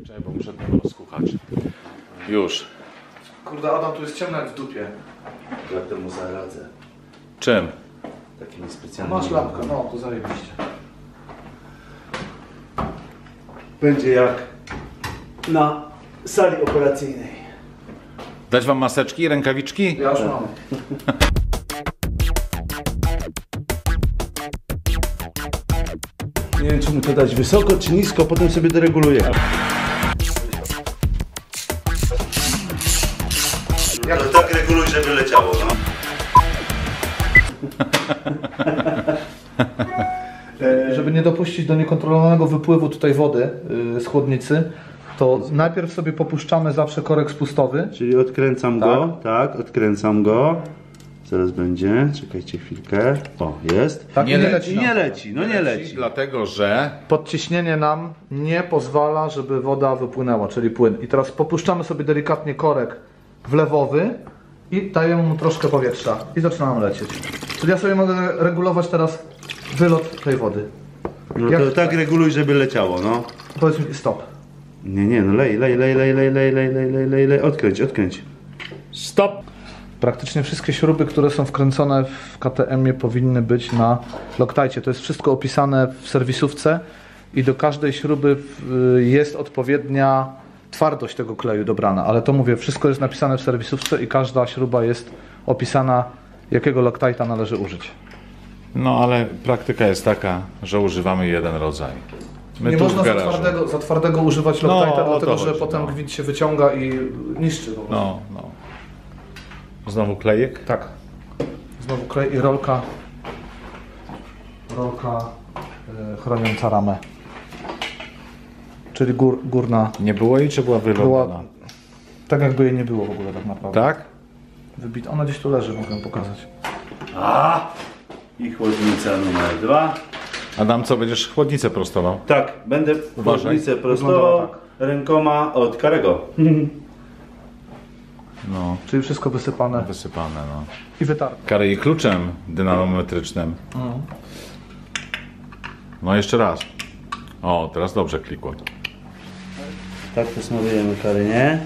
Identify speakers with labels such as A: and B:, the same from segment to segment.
A: Czekaj, bo muszę tego rozkuchać. Już.
B: Kurde, Adam, tu jest ciemno jak w dupie.
C: Ja temu zaradzę.
A: Czym?
C: Takimi specjalnymi.
B: Masz lampkę, no to zajebiście.
C: Będzie jak na sali operacyjnej.
A: Dać wam maseczki, rękawiczki?
B: Ja już mam.
C: Nie wiem, czy mu to dać wysoko, czy nisko, potem sobie dereguluję. Jak to tak reguluj, żeby leciało, no.
B: Żeby nie dopuścić do niekontrolowanego wypływu tutaj wody z chłodnicy, to najpierw sobie popuszczamy zawsze korek spustowy.
C: Czyli odkręcam go, tak, odkręcam go. Zaraz będzie, czekajcie chwilkę. O, jest.
B: Tak,
A: Nie leci.
C: Nie leci, no nie leci.
A: Dlatego, że...
B: Podciśnienie nam nie pozwala, żeby woda wypłynęła, czyli płyn. I teraz popuszczamy sobie delikatnie korek wlewowy i dajemy mu troszkę powietrza i zaczynamy lecieć. Czyli ja sobie mogę regulować teraz wylot tej wody.
C: No
B: Jak
C: to tak reguluj, żeby leciało, no.
B: Powiedz mi stop.
C: Nie, no lej. Odkręć.
A: Stop!
B: Praktycznie wszystkie śruby, które są wkręcone w KTM-ie powinny być na Loctite. To jest wszystko opisane w serwisówce i do każdej śruby jest odpowiednia twardość tego kleju dobrana. Ale to mówię, wszystko jest napisane w serwisówce i każda śruba jest opisana, jakiego Loctite'a należy użyć.
A: No ale praktyka jest taka, że używamy jeden rodzaj. My
B: Nie
A: tu
B: można
A: w garażu.
B: za twardego używać
A: No,
B: Loctite'a,
A: o to
B: dlatego że
A: chodzi,
B: potem
A: no.
B: gwint się wyciąga i niszczy. Po prostu.
A: No. Znowu klejek?
B: Tak. Znowu klej i rolka chroniąca ramę. Czyli górna.
A: Nie było jej, czy była wyrwana?
B: Tak jakby jej nie było w ogóle tak naprawdę.
A: Tak?
B: Wybita. Ona gdzieś tu leży, mogę pokazać.
C: I chłodnica numer 2.
A: Adam, co, będziesz chłodnicę prostował?
C: Tak, będę chłodnicę prostował
B: Wyglądała
C: rękoma od Karego.
A: No,
B: Czyli wszystko wysypane
A: wysypane, no.
B: i wytarte.
A: Kary i kluczem dynamometrycznym. No jeszcze raz. O, teraz dobrze klikło.
C: Tak to smarujemy Kary, nie?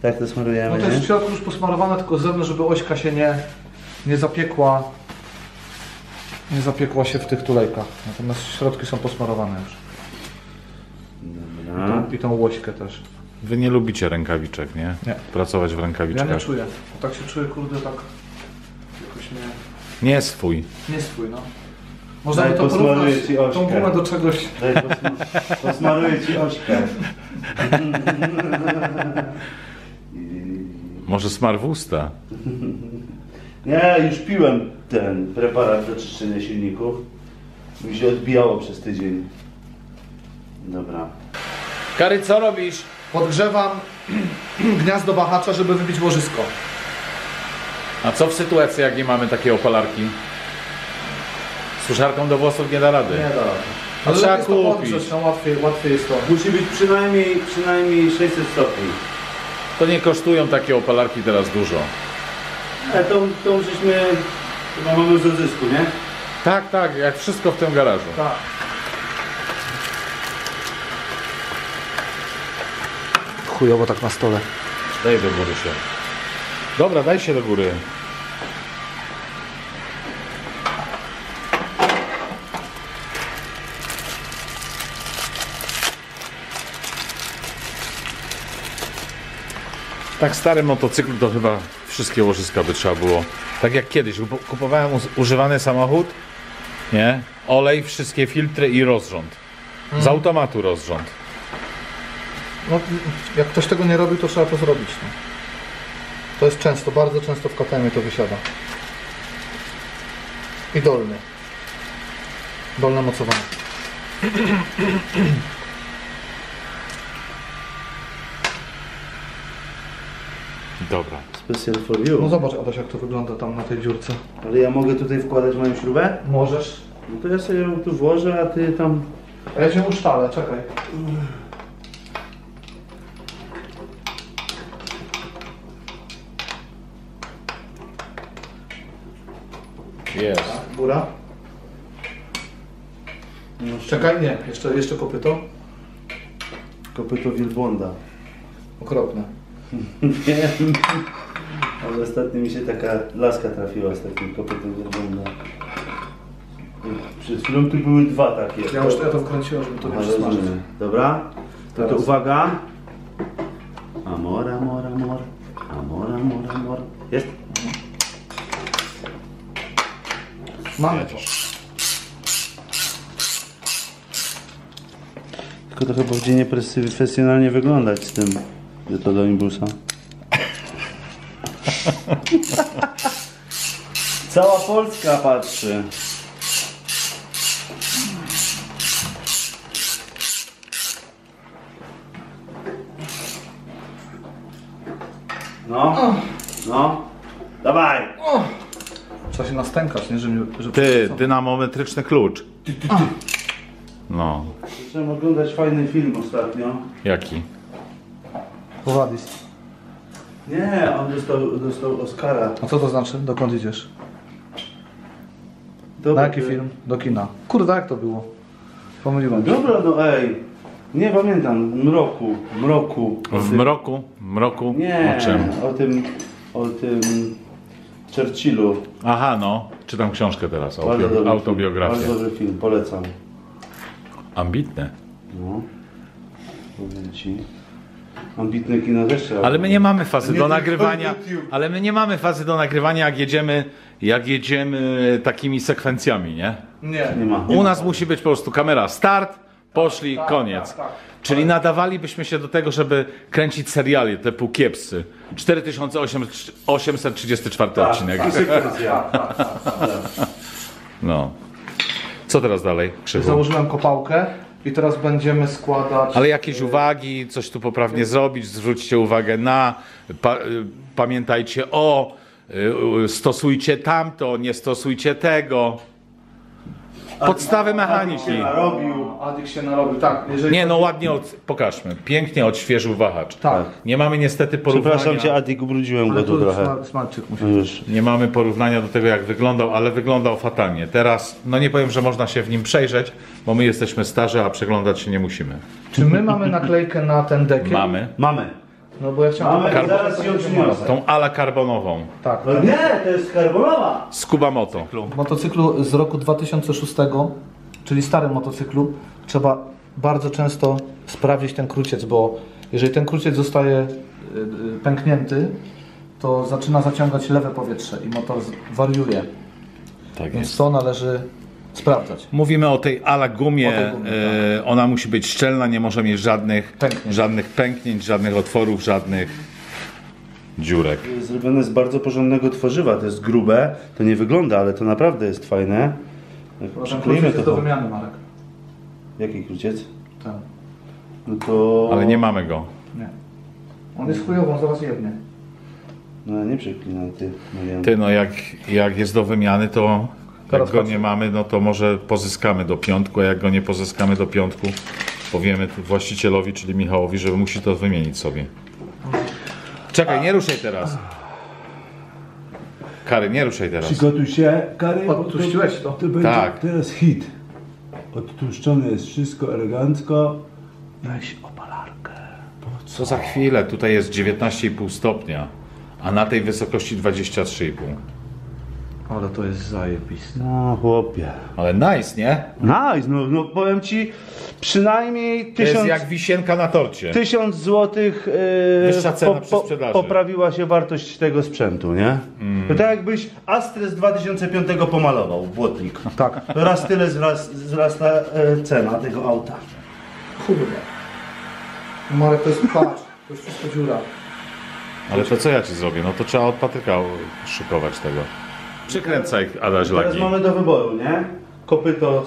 C: Tak to smarujemy,
B: No to jest w
C: nie?
B: środku już posmarowane, tylko z zewnątrz, żeby ośka się nie zapiekła. Nie zapiekła się w tych tulejkach. Natomiast środki są posmarowane już.
C: Dobra.
B: I tą łośkę też.
A: Wy nie lubicie rękawiczek, nie?
B: Nie.
A: Pracować w
B: Ja
A: rękawiczkach.
B: nie czuję. Tak się czuję, kurde, tak jakoś
A: Nie swój.
B: nie swój, no. Można by
C: Daj,
B: to
C: posmaruję
B: porównać,
C: ci
B: tą
C: ośkę.
B: gumę do czegoś.
C: Daj, posmaruję ci ośkę.
A: Może smar w usta.
C: Nie, już piłem ten preparat do czyszczenia silników. Mi się odbijało przez tydzień. Dobra.
A: Kary, co robisz?
B: Podgrzewam gniazdo wahacza, żeby wybić łożysko.
A: A co w sytuacji, jak nie mamy takiej opalarki? Suszarką do włosów nie da rady.
B: Nie da.
A: No trzeba
B: lepiej jest to
A: kupić.
B: podgrzeć, no łatwiej jest to.
C: Musi być przynajmniej 600 stopni.
A: To nie kosztują takie opalarki teraz dużo.
C: Ale tą żeśmy chyba mamy z odzysku, nie?
A: Tak, jak wszystko w tym garażu.
B: Tak. Chujowo tak na stole.
A: Daj do góry się. Dobra, daj się do góry. Tak starym motocyklu to chyba wszystkie łożyska by trzeba było. Tak jak kiedyś, kupowałem używany samochód, nie? Olej, wszystkie filtry i rozrząd. Z automatu rozrząd.
B: No, jak ktoś tego nie robił, to trzeba to zrobić. No. To jest często, bardzo często w KTM to wysiada. I dolny. Dolne mocowanie.
C: Dobra. Special for you.
B: No zobacz, Adaś, jak to wygląda tam na tej dziurce.
C: Ale ja mogę tutaj wkładać moją śrubę?
B: Możesz.
C: No to ja sobie ją tu włożę, a ty tam...
B: A ja cię usztalę, czekaj.
A: Jest.
B: Góra. Czekaj, nie, jeszcze kopyto.
C: Kopyto wielbłąda.
B: Okropne.
C: Wiem. Ale ostatnio mi się taka laska trafiła z takim kopytem wielbłąda. Przed chwilą tu były dwa takie.
B: Ja to wkręciłem, żeby to nie przysmażyć.
C: rozumiem. Dobra? To uwaga. Amor, amor, amor. Amor, amor, amor. Jest?
B: Mamy to.
C: Tylko to chyba będzie nieprofesjonalnie wyglądać z tym, że to do imbusa. Cała Polska patrzy. No, no, dawaj.
B: Trzeba się nastękać, nie? Żeby
A: Ty, dynamometryczny klucz. No,
C: Zacząłem oglądać fajny film ostatnio.
A: jaki?
B: Powadis.
C: Nie, on dostał Oscara.
B: A co to znaczy? Dokąd idziesz?
C: Dobry,
B: Na jaki film? Do kina. Kurde, jak to było? Pomyliłem.
C: Dobra, no ej. Nie pamiętam. Mroku.
A: W mroku? Mroku?
C: Nie,
A: O czym?
C: o tym Churchillu.
A: Aha, no. Czytam książkę teraz.
C: Bardzo dobry
A: Autobiografię.
C: Film. Bardzo dobry film, polecam.
A: Ambitne.
C: No, powiem ci. Ambitne kino też trzeba.
A: Ale my nie mamy fazy
C: Nie
A: do
C: tylko
A: nagrywania.
C: YouTube.
A: Ale my nie mamy fazy do nagrywania, jak jedziemy takimi sekwencjami, nie?
B: Nie.
C: Nie ma.
A: U nas musi być po prostu kamera start, poszli, koniec.
B: tak.
A: Czyli nadawalibyśmy się do tego, żeby kręcić seriali typu Kiepscy. 4834 odcinek.
C: Sekwencja.
A: No. Co teraz dalej, Krzychu?
B: Założyłem kopałkę i teraz będziemy składać...
A: Ale jakieś uwagi, coś tu poprawnie zrobić, zwróćcie uwagę na, pamiętajcie stosujcie tamto, nie stosujcie tego. Podstawy mechaniki.
C: Się narobił.
B: Adik się narobił, tak. Jeżeli
A: Nie, no ładnie, pokażmy. Pięknie odświeżył wahacz.
B: Tak.
A: Nie mamy niestety porównania.
C: Przepraszam cię, Adik, ubrudziłem
B: Ale
C: go tu
B: tu
C: trochę.
B: smalczyk musi
C: No już.
A: Nie mamy porównania do tego, jak wyglądał, ale wyglądał fatalnie. Teraz, no nie powiem, że można się w nim przejrzeć, bo my jesteśmy starzy, a przeglądać się nie musimy.
B: Czy my mamy naklejkę na ten dekiel?
A: Mamy
C: Mamy.
B: No bo ja chciałem...
C: Mamy, zaraz ją przyniosę.
A: tą ala karbonową
B: Tak.
C: No nie, to jest karbonowa.
A: z Kubamoto.
B: W motocyklu z roku 2006, czyli starym motocyklu, trzeba bardzo często sprawdzić ten kruciec, bo jeżeli ten kruciec zostaje pęknięty, to zaczyna zaciągać lewe powietrze i motor wariuje.
A: Tak
B: Więc
A: jest.
B: to należy sprawdzać.
A: Mówimy o tej ala gumie.
B: O tej gumie,
A: Ona musi być szczelna, nie może mieć
B: Pęknięć.
A: żadnych pęknięć, żadnych otworów, żadnych dziurek.
C: To jest zrobione z bardzo porządnego tworzywa. To jest grube, to nie wygląda, ale to naprawdę jest fajne. Jak
B: Ten
C: przykleimy
B: kruciec jest do
C: to.
B: wymiany, Marek.
C: Jaki kruciec?
B: Ten.
C: No to.
A: Ale nie mamy go.
B: Nie. On jest chujową, zaraz jebnie.
C: No nie przeklinaj ty. No wiem.
A: Ty, no jak jest do wymiany, to jak
B: Teraz
A: go
B: patrzę.
A: nie mamy, no to może pozyskamy do piątku, a jak go nie pozyskamy do piątku, powiemy tu właścicielowi, czyli Michałowi, że musi to wymienić sobie. Czekaj, nie ruszaj teraz. Kary, nie ruszaj teraz.
D: Przygotuj się, Kary, bo
B: Odtłuściłeś to?
D: To będzie
A: Tak.
D: teraz hit. Odtłuszczone jest wszystko elegancko.
B: Weź opalarkę.
A: Co za chwilę, tutaj jest 19,5 stopnia, a na tej wysokości 23,5.
B: Ale to jest zajebiste.
C: No chłopie.
A: Ale nice, nie?
C: Nice, no powiem ci przynajmniej
A: To jest
C: 1000
A: jak wisienka na torcie.
C: 1000 złotych
A: Wyższa cena przy sprzedaży.
C: poprawiła się wartość tego sprzętu, nie? To tak jakbyś Astrę z 2005 pomalował, błotnik.
B: Tak.
C: To raz tyle wzrasta cena tego auta.
B: Kurde. Marek, to jest patrz. To jest wszystko dziura.
A: Ale to co ja ci zrobię? No to trzeba od patyka szykować tego. Przykręcaj, Adaś
C: Teraz
A: Lagi.
C: mamy do wyboru, nie? Kopyto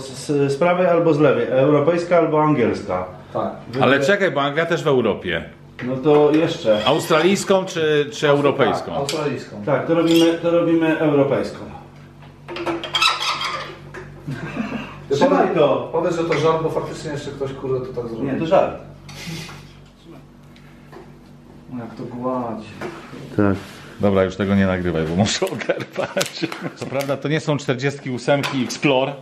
C: z prawej albo z lewej, europejska albo angielska.
B: Tak.
A: Ale czekaj, bo Anglia też w Europie.
C: No to jeszcze.
A: Australijską czy europejską?
B: Tak, australijską.
C: Tak, to robimy europejską. Trzymaj to!
B: Powiedz, że to żart, bo faktycznie jeszcze ktoś kurde to tak zrobił.
C: Nie, to żart.
B: No jak to gładzi.
C: Tak.
A: Dobra, już tego nie nagrywaj, bo muszę oderwać. Co prawda to nie są 48 Explore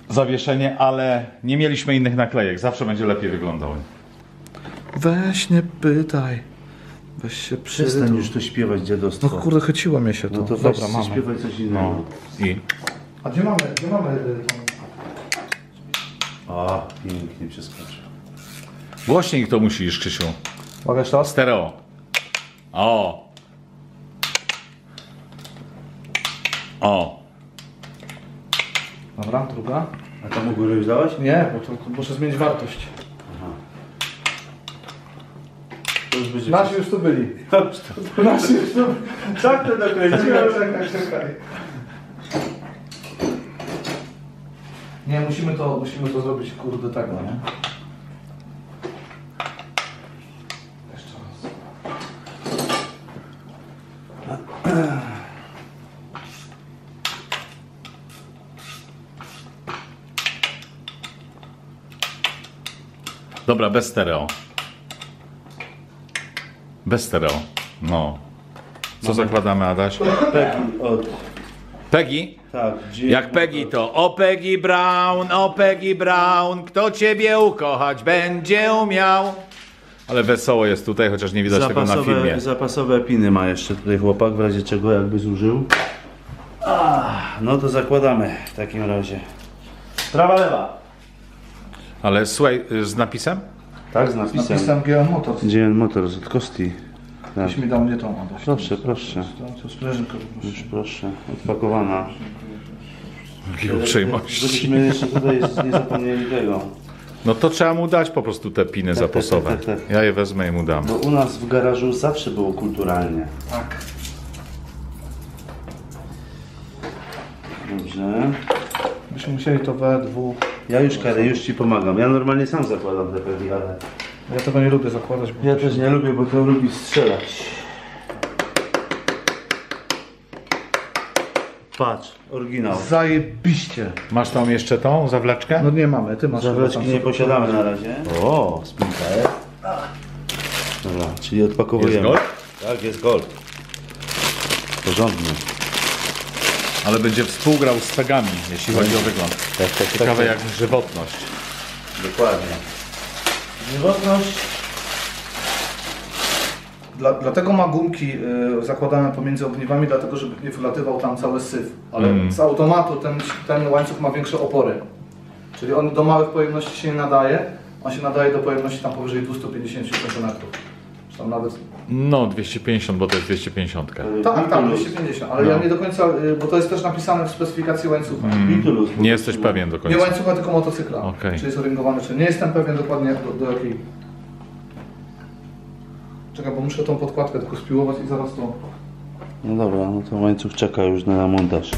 A: zawieszenie, ale nie mieliśmy innych naklejek. Zawsze będzie lepiej wyglądały.
B: Weź nie pytaj. Weź się
C: Przestań
B: przytul.
C: już to śpiewać, dziadostwo.
B: No kurde, chyciło mnie się to.
C: No to
B: Dobra,
C: weź,
B: mamy.
C: śpiewaj coś innego.
A: No. I
B: A gdzie mamy tą...
C: O, pięknie przeskoczył.
A: głośniej to musisz, Krzysiu.
B: Mogę jeszcze raz?
A: Stereo. O. O.
B: Dobra, druga.
C: A tam u góry już dałeś?
B: Nie, bo to muszę zmienić wartość.
C: To już będzie...
B: Nasi już tu byli.
C: Dobrze, to...
B: Nasi już tu byli.
C: Tak to dokręciłem.
B: Czekaj. Nie, musimy to zrobić, kurde, tego, nie? Jeszcze raz.
A: Dobra, bez stereo. Bez stereo. No. Co zakładamy, Adaś?
C: Peggy od...
A: Peggy?
C: Tak, gdzie...
A: Jak Peggy to o Peggy Brown, kto ciebie ukochać będzie umiał. Ale wesoło jest tutaj, chociaż nie widać tego na filmie.
C: Zapasowe piny ma jeszcze tutaj chłopak, w razie czego jakby zużył. No to zakładamy w takim razie. Prawa, lewa.
A: Ale słuchaj, z napisem?
C: Tak, z napisem.
B: Napisałem GM Motors.
C: GM Motors od Kosti. Tak.
B: Byś mi dał nie tą, Adaś.
C: Proszę, proszę.
B: To sprężynkę poproszę.
C: Już proszę, odpakowana.
A: Jakie uprzejmości.
C: Żebyśmy jeszcze tutaj nie zapomnieli tego.
A: No to trzeba mu dać po prostu te piny zapasowe.
C: tak.
A: Ja je wezmę i mu dam.
C: Bo u nas w garażu zawsze było kulturalnie.
B: Tak.
C: Dobrze.
B: Byśmy musieli to we dwóch.
C: Ja już Kary, już Ci pomagam. Ja normalnie sam zakładam te pewnie, ale...
B: Ja tego nie lubię zakładać, bo
C: Ja też nie lubię, bo to lubi strzelać. Patrz, oryginał.
B: zajebiście.
A: Masz tam jeszcze tą zawleczkę?
B: No nie mamy, ty masz.
C: Zawleczki
B: chyba
C: nie
B: tam
C: posiadamy na razie. O, spinka jest. Dobra, czyli odpakowujemy.
A: Jest gold?
C: Tak, jest gold. Porządny.
A: Ale będzie współgrał z Pegami, jeśli chodzi o wygląd.
C: Tak,
A: Ciekawe jak żywotność.
C: Dokładnie. Żywotność.
B: Dlatego ma gumki zakładane pomiędzy ogniwami, dlatego żeby nie wylatywał tam cały syf. Ale z automatu ten łańcuch ma większe opory. Czyli on do małych pojemności się nie nadaje. On się nadaje do pojemności tam powyżej 250 cm. Czy tam nawet...
A: No 250, bo to jest 250.
B: Tak, 250, ale ja nie do końca, bo to jest też napisane w specyfikacji łańcucha.
C: Bitulus.
A: Nie jesteś pewien do
B: Nie
A: końca.
B: łańcucha, tylko motocykla.
A: Okej.
B: Czy jest oryngowany, czy nie jestem pewien dokładnie do jakiej. Czekaj, bo muszę tą podkładkę tylko spiłować i zaraz to...
C: No dobra, no to łańcuch czeka już na montaż.